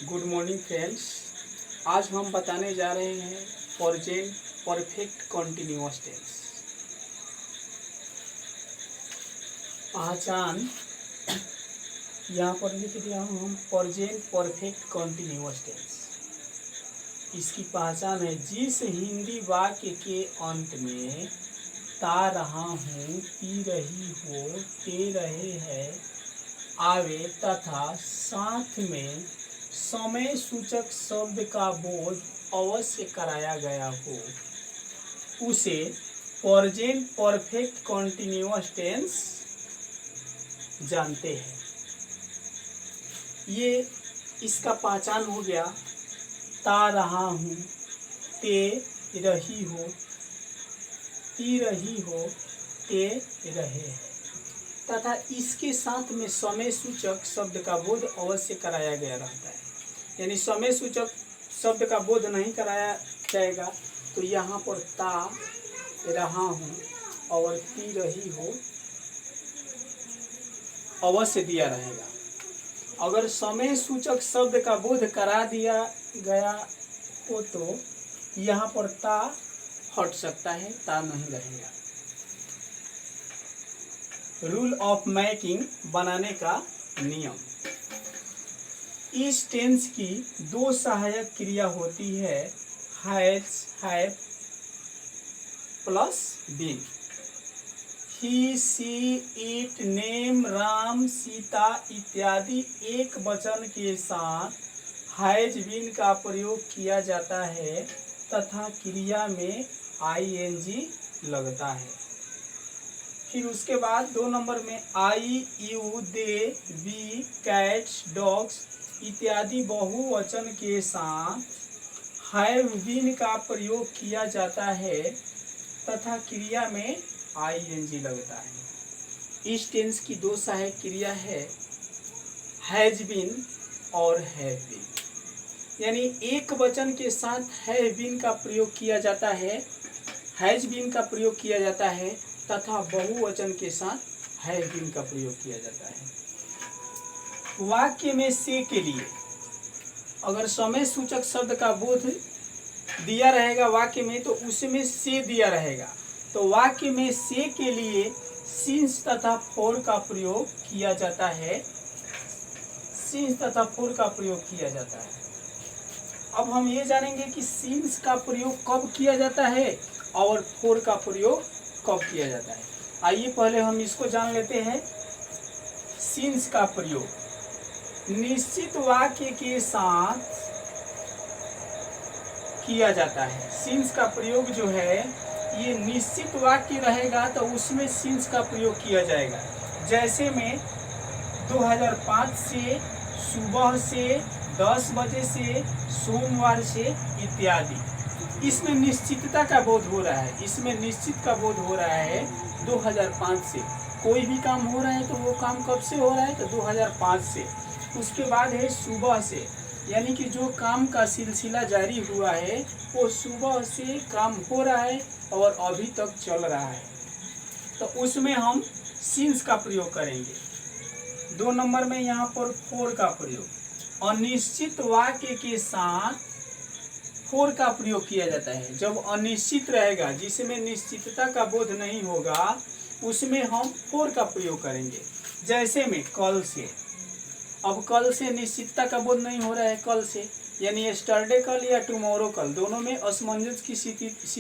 Good morning friends. आज हम बताने जा रहे हैं प्रेजेंट परफेक्ट कंटिन्यूअस टेंस। पहचान यहाँ पर लिख दिया हूँ हम प्रेजेंट परफेक्ट कंटिन्यूअस टेंस। इसकी पहचान है जिस हिंदी वाक्य के अंत में ता रहा हूँ, पी रही हो, ते रहे हैं आवे तथा साथ में समय सूचक शब्द का बोध अवश्य कराया गया हो, उसे प्रेजेंट परफेक्ट कंटिन्यूअस टेंस जानते हैं। ये इसका पहचान हो गया। ता रहा हूँ, ते रही हो, पी रही हो, ते रहे हैं तथा इसके साथ में समय सूचक शब्द का बोध अवश्य कराया गया रहता है। यानी समय सूचक शब्द का बोध नहीं कराया जाएगा तो यहाँ पर ता रहा हूँ और पी रही हो अवश्य दिया रहेगा। अगर समय सूचक शब्द का बोध करा दिया गया हो तो यहाँ पर ता हट सकता है, ता नहीं रहेगा। रूल ऑफ मेकिंग बनाने का नियम। इस टेंस की दो सहायक क्रिया होती है, has, have plus been. He, she, it, name, Ram, Sita इत्यादि एक वचन के साथ हैज बीन का प्रयोग किया जाता है तथा क्रिया में आईएनजी लगता है। फिर उसके बाद 2 नंबर में I, you, they, we, cats, dogs इत्यादि बहुवचन के साथ हैव बीन का प्रयोग किया जाता है तथा क्रिया में आईएनजी लगता है। इस टेंस की दो सहायक क्रिया है, हैज बीन और हैव बीन। यानी एक वचन के साथ हैव बीन का प्रयोग किया जाता है, हैज बीन का प्रयोग किया जाता है तथा बहुवचन के साथ हैव बीन का प्रयोग किया जाता है। वाक्य में से के लिए अगर समय सूचक शब्द का बोध दिया रहेगा वाक्य में तो उसमें से दिया रहेगा, तो वाक्य में से के लिए सिंस तथा फोर का प्रयोग किया जाता है, सिंस तथा फोर का प्रयोग किया जाता है। अब हम ये जानेंगे कि सिंस का प्रयोग कब किया जाता है और फोर का प्रयोग कब किया जाता है। आइए पहले हम इसको जान लेते हैं। सिंस का प्रयोग निश्चित वाक्य के साथ किया जाता है। सिंस का प्रयोग जो है ये निश्चित वाक्य रहेगा तो उसमें सिंस का प्रयोग किया जाएगा। जैसे में 2005 से, सुबह से, 10 बजे से, सोमवार से इत्यादि। इसमें निश्चितता का बोध हो रहा है, इसमें निश्चित का बोध हो रहा है 2005 से। कोई भी काम हो रहा है तो वो काम कब से हो रहा है तो 2005 से। उसके बाद है सुबह से, यानी कि जो काम का सिलसिला जारी हुआ है वो सुबह से काम हो रहा है और अभी तक चल रहा है, तो उसमें हम सिंस का प्रयोग करेंगे। 2 नंबर में यहाँ पर फोर का प्रयोग, अनिश्चित वाक्य के साथ फोर का प्रयोग किया जाता है। जब अनिश्चित रहेगा जिसमें निश्चितता का बोध नहीं होगा उसमें हम फोर का प्रयोग करेंगे। जैसे में कल से, अब कल से निश्चितता का बोध नहीं हो रहा है, कल से यानी यस्टरडे कल या टुमारो कल, दोनों में असमंजस की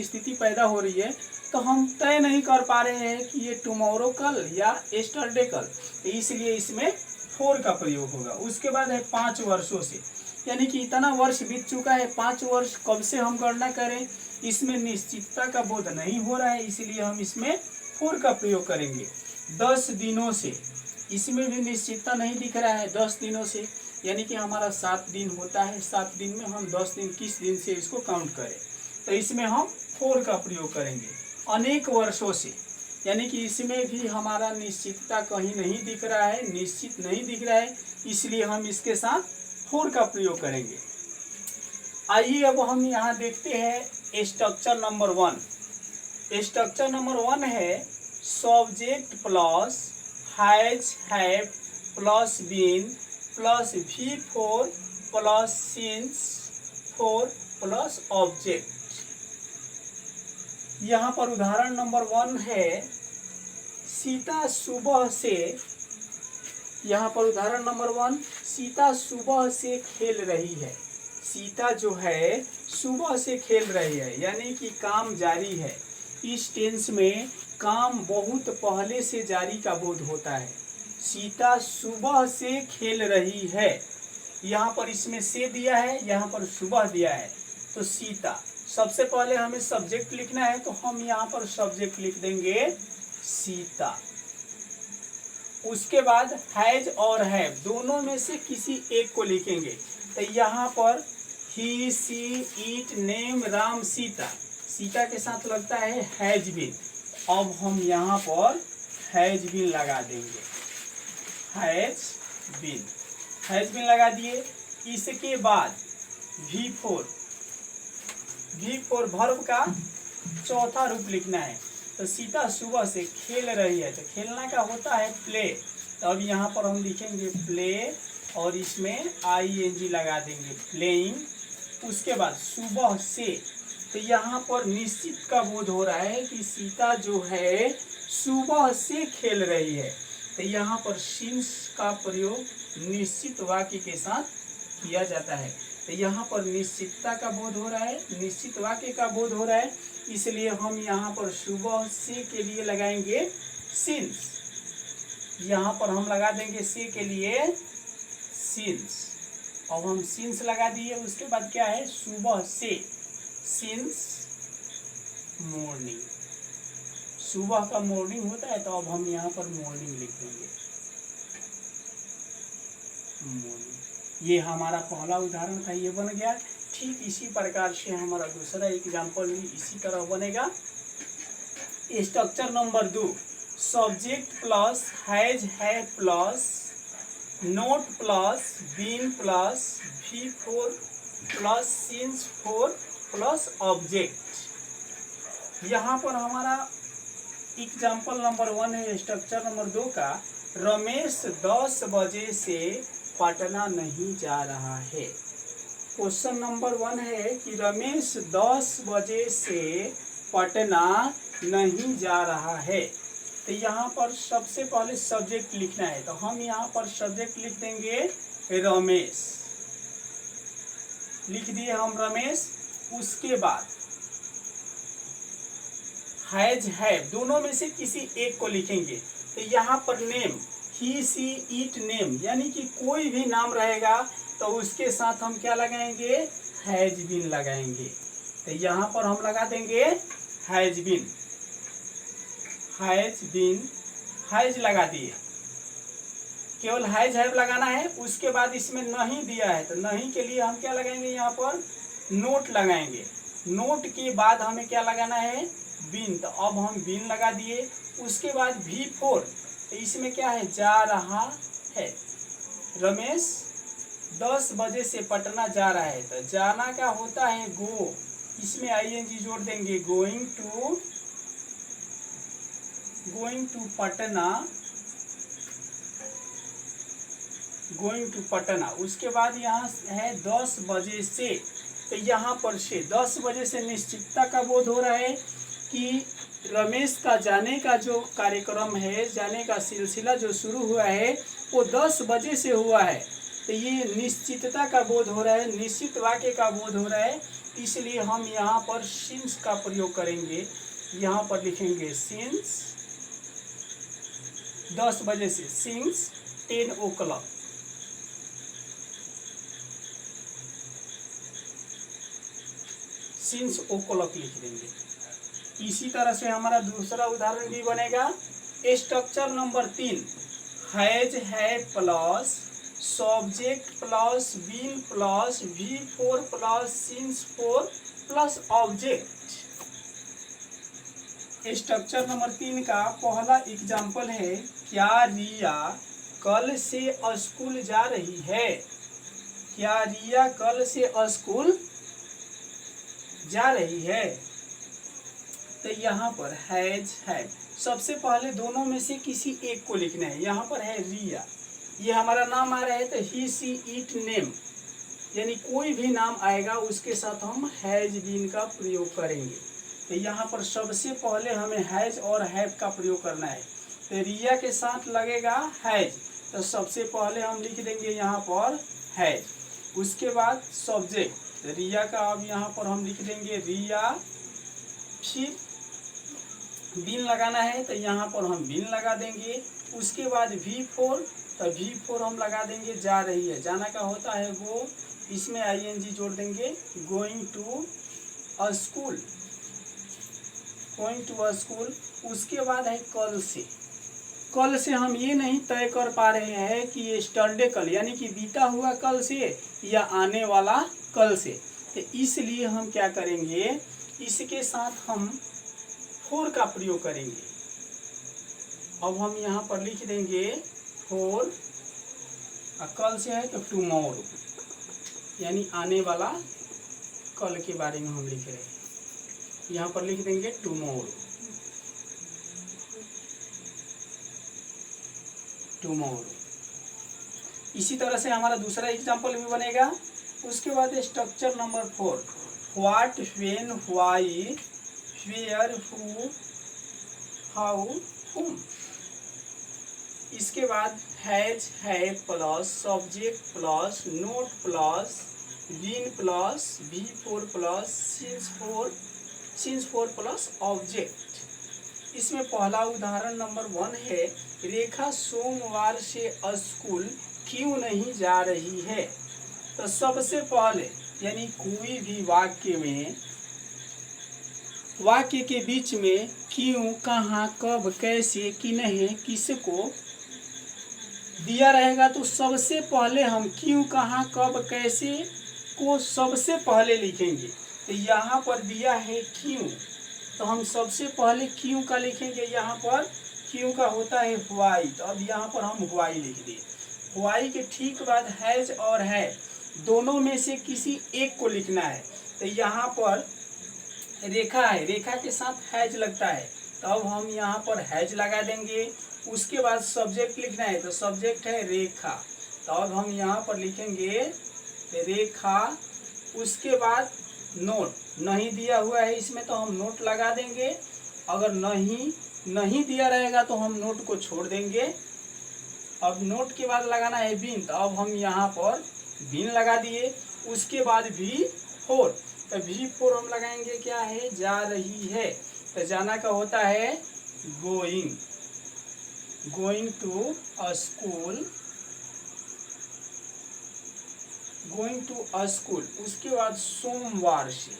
स्थिति पैदा हो रही है, तो हम तय नहीं कर पा रहे हैं कि ये टुमारो कल या यस्टरडे कल, तो इसलिए इसमें फोर का प्रयोग होगा। उसके बाद है 5 वर्षों से, यानी कि इतना वर्ष बीत चुका है, 5 वर्ष कब से हम गणना करें, इसमें निश्चितता का बोध नहीं हो रहा है इसलिए हम इसमें फोर का प्रयोग करेंगे। 10 दिनों से, इसमें भी निश्चितता नहीं दिख रहा है, 10 दिनों से यानी कि हमारा 7 दिन होता है, 7 दिन में हम 10 दिन किस दिन से इसको काउंट करें, तो इसमें हम फोर का प्रयोग करेंगे। अनेक वर्षों से, यानी कि इसमें भी हमारा निश्चितता कहीं नहीं दिख रहा है, निश्चित नहीं दिख रहा है, इसलिए हम इसके साथ फोर का प्रयोग करेंगे। आइए अब हम यहाँ देखते हैं स्ट्रक्चर नंबर 1। स्ट्रक्चर नंबर 1 है subject plus has, have plus been plus V4 plus since, four plus object. यहाँ पर उदाहरण नंबर 1 है, सीता सुबह से, यहाँ पर उदाहरण नंबर 1, सीता सुबह से खेल रही है। सीता जो है सुबह से खेल रही है, यानी कि काम जारी है। इस टेंस में काम बहुत पहले से जारी का बोध होता है। सीता सुबह से खेल रही है, यहाँ पर इसमें से दिया है, यहाँ पर सुबह दिया है। तो सीता, सबसे पहले हमें सब्जेक्ट लिखना है, तो हम यहाँ पर सब्जेक्ट लिख देंगे सीता। उसके बाद हैज और हैव दोनों में से किसी एक को लिखेंगे। तो यहाँ पर ही, she, it, name, Ram, Sita, Sita के साथ लगता है हैज बीन। अब हम यहाँ पर हैज बीन लगा देंगे, हैज बीन, हैज बीन लगा दिए। इसके बाद V4, V4 वर्ब का चौथा रूप लिखना है। तो सीता सुबह से खेल रही है, तो खेलना का होता है प्ले। तो अब यहाँ पर हम लिखेंगे प्ले और इसमें ING लगा देंगे, प्लेइंग। उसके बाद सुबह से, तो यहाँ पर निश्चित का बोध हो रहा है कि सीता जो है सुबह से खेल रही है। तो यहाँ पर सिंस का प्रयोग निश्चित वाक्य के साथ किया जाता है। तो यहाँ पर निश्चितता का बोध हो रहा है, निश्चित वाक्य का बोध हो रहा है, इसलिए हम यहाँ पर सुबह से के लिए लगाएंगे सिंस। यहाँ पर हम लगा देंगे से के लिए सिंस। अब हम सिंस लगा दिए, उसके बाद क्या है, सुबह से, सिंस मॉर्निंग, सुबह का मॉर्निंग होता है, तो अब हम यहाँ पर मॉर्निंग लिख देंगे, मॉर्निंग। ये हमारा पहला उदाहरण था, ये बन गया। ठीक इसी प्रकार से हमारा दूसरा एग्जाम्पल भी इसी तरह बनेगा। Structure number 2, subject plus has, है plus not plus been plus V4 plus since 4 plus object. यहाँ पर हमारा एग्जाम्पल नंबर 1 है स्ट्रक्चर नंबर 2 का, रमेश 10 बजे से पटना नहीं जा रहा है। क्वेश्चन नंबर 1 है कि रमेश 10 बजे से पटना नहीं जा रहा है। तो यहाँ पर सबसे पहले सब्जेक्ट लिखना है, तो हम यहाँ पर सब्जेक्ट लिख देंगे रमेश, लिख दिए हम रमेश। उसके बाद हैज, हैव दोनों में से किसी एक को लिखेंगे। तो यहाँ पर name, he, she, it, name, यानी कि कोई भी नाम रहेगा तो उसके साथ हम क्या लगाएंगे, हैज बीन लगाएंगे। तो यहाँ पर हम लगा देंगे has been, has been, has लगा दिए, केवल हैज हैव लगाना है। उसके बाद इसमें नहीं दिया है, तो नहीं के लिए हम क्या लगाएंगे, यहाँ पर नोट लगाएंगे। नोट के बाद हमें क्या लगाना है, बीन, तो अब हम बीन लगा दिए। उसके बाद V4, तो इसमें क्या है, जा रहा है। रमेश 10 बजे से पटना जा रहा है, तो जाना का होता है गो, इसमें ING जोड़ देंगे, going to Patna, going to Patna. उसके बाद यहाँ है 10 बजे से, तो यहाँ पर से 10 बजे से निश्चितता का बोध हो रहा है कि रमेश का जाने का जो कार्यक्रम है, जाने का सिलसिला जो शुरू हुआ है वो 10 बजे से हुआ है। तो ये निश्चितता का बोध हो रहा है, निश्चित वाक्य का बोध हो रहा है, इसलिए हम यहाँ पर सिंस का प्रयोग करेंगे। यहाँ पर लिखेंगे सिंस 10 बजे से, सिंस 10 o'clock। सिंस o'clock लिख देंगे। इसी तरह से हमारा दूसरा उदाहरण भी बनेगा। स्ट्रक्चर नंबर 3, हैज, है plus subject plus been plus V4 plus since 4 plus object. Structure number 3 का पहला एग्जाम्पल है, क्या रिया कल से स्कूल जा रही है। क्या रिया कल से स्कूल जा रही है। तो यहाँ पर हैज, हैव, सबसे पहले दोनों में से किसी एक को लिखना है। यहाँ पर है रिया, ये हमारा नाम आ रहा है, तो ही, सी, इट, नेम, यानी कोई भी नाम आएगा उसके साथ हम हैज बीन का प्रयोग करेंगे। तो यहाँ पर सबसे पहले हमें हैज और हैव का प्रयोग करना है। तो रिया के साथ लगेगा हैज, तो सबसे पहले हम लिख देंगे यहाँ पर हैज। उसके बाद सब्जेक्ट रिया का, अब यहाँ पर हम लिख देंगे रिया। फिर बीन लगाना है तो यहाँ पर हम बीन लगा देंगे। उसके बाद V4, तो V4 हम लगा देंगे जा रही है, जाना का होता है गो, इसमें ING जोड़ देंगे, going to a school, going to a school. उसके बाद है कल से। कल से हम ये नहीं तय कर पा रहे हैं कि ये स्टरडे कल यानी कि बीता हुआ कल से या आने वाला कल से, तो इसलिए हम क्या करेंगे, इसके साथ हम फोर का प्रयोग करेंगे। अब हम यहाँ पर लिख देंगे फोर, कल से है तो टुमारो, यानी आने वाला कल के बारे में हम लिख रहे हैं, यहाँ पर लिख देंगे टुमारो, टुमारो। इसी तरह से हमारा दूसरा एग्जाम्पल भी बनेगा। उसके बाद structure number 4, what, when, why, where, who, how, whom. इसके बाद has, have plus subject plus not plus been plus V4 plus since 4 plus object. इसमें पहला उदाहरण नंबर 1 है, रेखा सोमवार से स्कूल क्यों नहीं जा रही है। तो सबसे पहले यानी कोई भी वाक्य के बीच में क्यों, कहाँ, कब, कैसे, किन्हे, किसको दिया रहेगा, तो सबसे पहले हम क्यों, कहाँ, कब, कैसे को सबसे पहले लिखेंगे। तो यहाँ पर दिया है क्यों, तो हम सबसे पहले क्यों का लिखेंगे। यहाँ पर क्यों का होता है व्हाई, तो अब यहाँ पर हम व्हाई लिख दिए। व्हाई के ठीक बाद हैज और है, दोनों में से किसी एक को लिखना है। तो यहाँ पर रेखा है, रेखा के साथ हैज लगता है, तो अब हम यहाँ पर हैज लगा देंगे। उसके बाद सब्जेक्ट लिखना है, तो सब्जेक्ट है रेखा, तो अब हम यहाँ पर लिखेंगे रेखा। उसके बाद नोट, नहीं दिया हुआ है इसमें तो हम नोट लगा देंगे, अगर नहीं दिया रहेगा तो हम नोट को छोड़ देंगे। अब नोट के बाद लगाना है बीन, तो अब हम यहाँ पर बीन लगा दिए। उसके बाद V4, तो V4 हम लगाएंगे क्या है, जा रही है, तो जाना का होता है going, going to a school, going to a school. उसके बाद सोमवार से,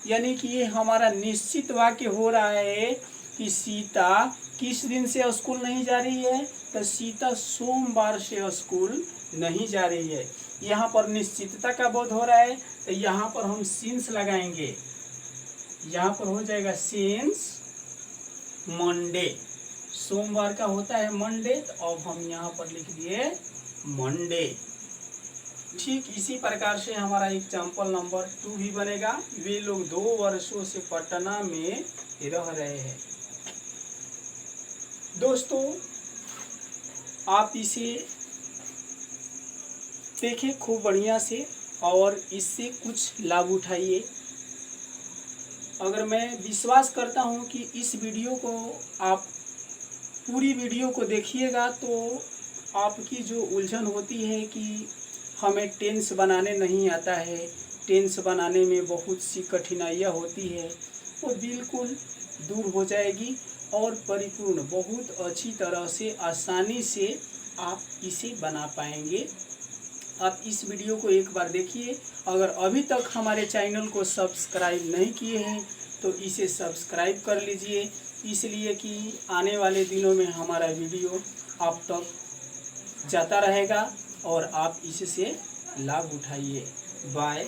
यानी कि ये हमारा निश्चित वाक्य हो रहा है कि सीता किस दिन से स्कूल नहीं जा रही है, तो सीता सोमवार से स्कूल नहीं जा रही है। यहाँ पर निश्चितता का बोध हो रहा है, तो यहाँ पर हम सिंस लगाएंगे, यहाँ पर हो जाएगा सिंस मंडे, सोमवार का होता है मंडे, तो अब हम यहाँ पर लिख दिए मंडे। ठीक इसी प्रकार से हमारा एग्जाम्पल नंबर 2 भी बनेगा। वे लोग 2 वर्षों से पटना में रह रहे हैं। दोस्तों आप इसे देखें खूब बढ़िया से और इससे कुछ लाभ उठाइए। अगर मैं विश्वास करता हूं कि इस वीडियो को आप पूरी वीडियो को देखिएगा तो आपकी जो उलझन होती है कि हमें टेंस बनाने नहीं आता है, टेंस बनाने में बहुत सी कठिनाइयाँ होती है, वो बिल्कुल दूर हो जाएगी और परिपूर्ण बहुत अच्छी तरह से आसानी से आप इसे बना पाएंगे। आप इस वीडियो को एक बार देखिए। अगर अभी तक हमारे चैनल को सब्सक्राइब नहीं किए हैं तो इसे सब्सक्राइब कर लीजिए, इसलिए कि आने वाले दिनों में हमारा वीडियो आप तक जाता रहेगा और आप इससे लाभ उठाइए। बाय।